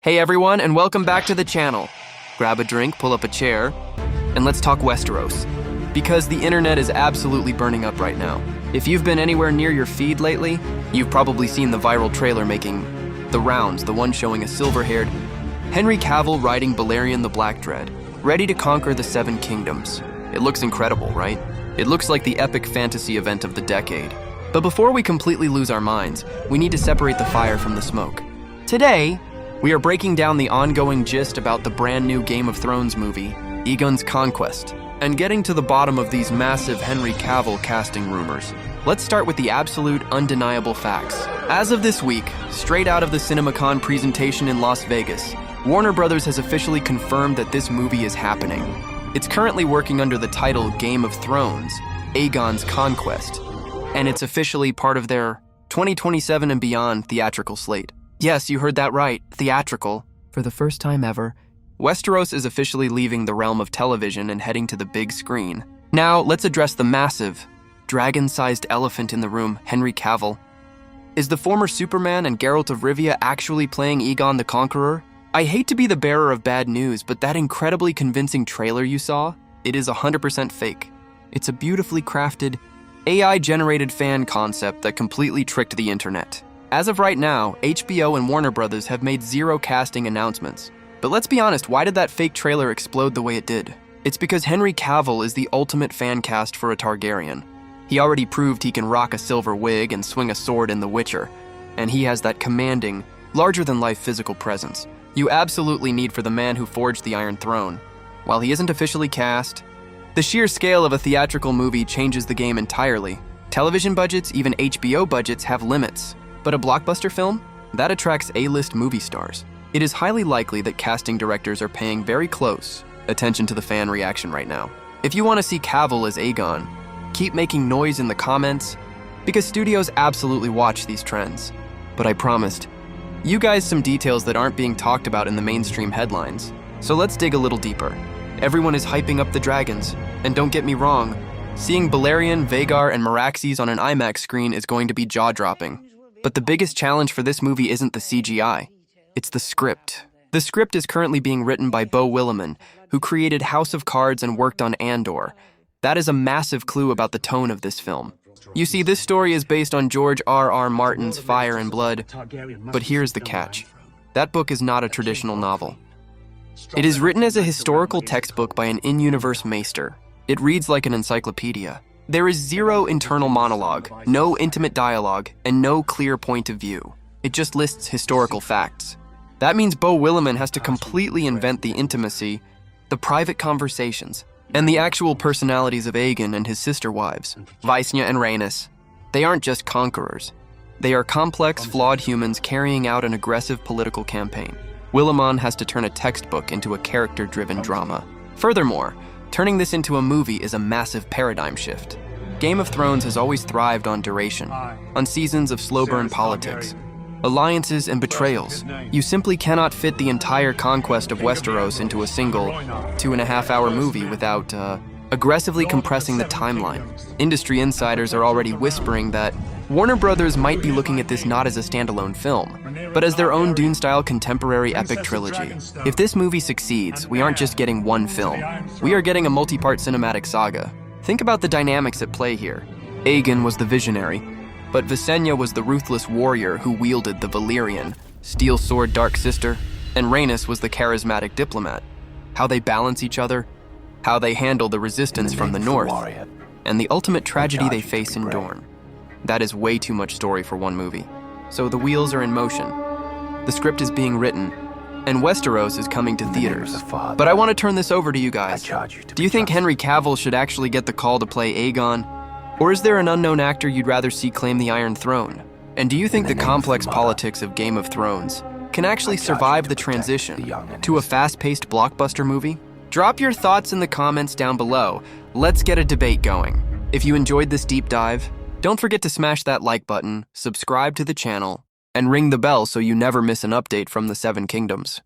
Hey everyone, and welcome back to the channel. Grab a drink, pull up a chair, and let's talk Westeros. Because the internet is absolutely burning up right now. If you've been anywhere near your feed lately, you've probably seen the viral trailer making the rounds, the one showing a silver-haired Henry Cavill riding Balerion the Black Dread, ready to conquer the Seven Kingdoms. It looks incredible, right? It looks like the epic fantasy event of the decade. But before we completely lose our minds, we need to separate the fire from the smoke. Today, we are breaking down the ongoing gist about the brand new Game of Thrones movie, Aegon's Conquest, and getting to the bottom of these massive Henry Cavill casting rumors. Let's start with the absolute, undeniable facts. As of this week, straight out of the CinemaCon presentation in Las Vegas, Warner Brothers has officially confirmed that this movie is happening. It's currently working under the title Game of Thrones, Aegon's Conquest, and it's officially part of their 2027 and beyond theatrical slate. Yes, you heard that right, theatrical. For the first time ever, Westeros is officially leaving the realm of television and heading to the big screen. Now, let's address the massive, dragon-sized elephant in the room, Henry Cavill. Is the former Superman and Geralt of Rivia actually playing Aegon the Conqueror? I hate to be the bearer of bad news, but that incredibly convincing trailer you saw, it is 100% fake. It's a beautifully crafted, AI-generated fan concept that completely tricked the internet. As of right now, HBO and Warner Brothers have made zero casting announcements. But let's be honest, why did that fake trailer explode the way it did? It's because Henry Cavill is the ultimate fan cast for a Targaryen. He already proved he can rock a silver wig and swing a sword in The Witcher, and he has that commanding, larger-than-life physical presence you absolutely need for the man who forged the Iron Throne. While he isn't officially cast, the sheer scale of a theatrical movie changes the game entirely. Television budgets, even HBO budgets, have limits. But a blockbuster film? That attracts A-list movie stars. It is highly likely that casting directors are paying very close attention to the fan reaction right now. If you want to see Cavill as Aegon, keep making noise in the comments, because studios absolutely watch these trends. But I promised you guys some details that aren't being talked about in the mainstream headlines. So let's dig a little deeper. Everyone is hyping up the dragons, and don't get me wrong, seeing Balerion, Vhagar, and Meraxes on an IMAX screen is going to be jaw-dropping. But the biggest challenge for this movie isn't the CGI, it's the script. The script is currently being written by Beau Willimon, who created House of Cards and worked on Andor. That is a massive clue about the tone of this film. You see, this story is based on George R.R. Martin's Fire and Blood, but here's the catch. That book is not a traditional novel. It is written as a historical textbook by an in-universe maester. It reads like an encyclopedia. There is zero internal monologue, no intimate dialogue, and no clear point of view. It just lists historical facts. That means Beau Willimon has to completely invent the intimacy, the private conversations, and the actual personalities of Aegon and his sister wives, Visenya and Rhaenys. They aren't just conquerors. They are complex, flawed humans carrying out an aggressive political campaign. Willimon has to turn a textbook into a character-driven drama. Furthermore, turning this into a movie is a massive paradigm shift. Game of Thrones has always thrived on duration, on seasons of slow-burn politics, alliances and betrayals. You simply cannot fit the entire conquest of Westeros into a single 2.5-hour movie without aggressively compressing the timeline. Industry insiders are already whispering that Warner Brothers might be looking at this not as a standalone film, but as their own Dune-style contemporary epic trilogy. If this movie succeeds, we aren't just getting one film. We are getting a multi-part cinematic saga. Think about the dynamics at play here. Aegon was the visionary, but Visenya was the ruthless warrior who wielded the Valyrian, steel sword dark sister, and Rhaenys was the charismatic diplomat. How they balance each other, how they handle the resistance from the north, and the ultimate tragedy they face in Dorne. That is way too much story for one movie. So the wheels are in motion. The script is being written, and Westeros is coming to theaters. But I want to turn this over to you guys. Do you think Henry Cavill should actually get the call to play Aegon? Or is there an unknown actor you'd rather see claim the Iron Throne? And do you think the complex politics of Game of Thrones can actually survive the transition to a fast-paced blockbuster movie? Drop your thoughts in the comments down below. Let's get a debate going. If you enjoyed this deep dive, don't forget to smash that like button, subscribe to the channel, and ring the bell so you never miss an update from the Seven Kingdoms.